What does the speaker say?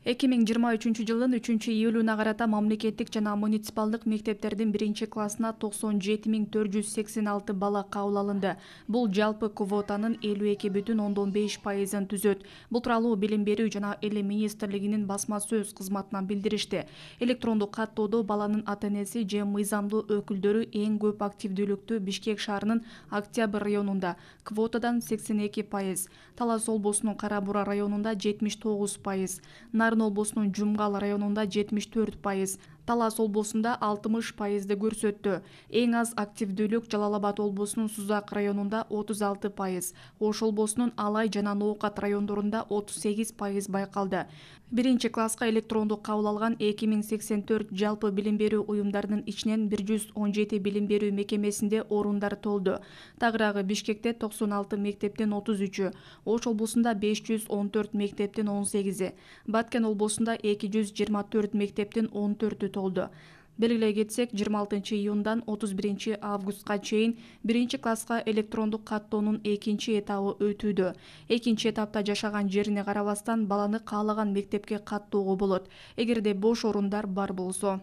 2023 жылдын 3-июлуна карата мамлекеттик жана муниципалдык мектептердин 1-классына 97.486 бала кабыл алынды. Бул жалпы квотанын 52,5%-ын түзөт. Бул тууралуу Билим берүү жана Эле министрлигинин басма сөз кызматынан билдиришти. Электрондук каттоодо баланын ата-энеси же мыйзамдуу өкүлдөрү эң көп активдүүлүктү Бишкек шаарынын Октябрь районунда квотадан 82%, Талас облусунун Кара Бура районунда 79%, Нарын облусунун Жумгал районунда 74%, Талас облусунда 60%ды көрсөттү. Эң аз активдүүлүк Жалал Абад облусунун Сузак районунда 36%, Ош облусунун Алай жана Ноокат райондорунда 38% байкалды. 1-класска электрондук кабыл алган 2084 жалпы билим берүү уюмдарынын ичинен 117 билим берүү мекемесинде орундар толду. Тагыраагы Бишкекте 96 мектептин 33-ü, Ош облусунда 514 мектептин 18-и, Баткен облусунда 224 мектептин 14-ü толду. Белгилей кетсек, 26-июндан 31-августка чейин 1-класска электрондук каттоонун экинчи этабы өтүүдө. Экинчи этапта жашаган жерине карабастан баланы каалаган мектепке каттоого болот, эгерде бош орундар бар болсо.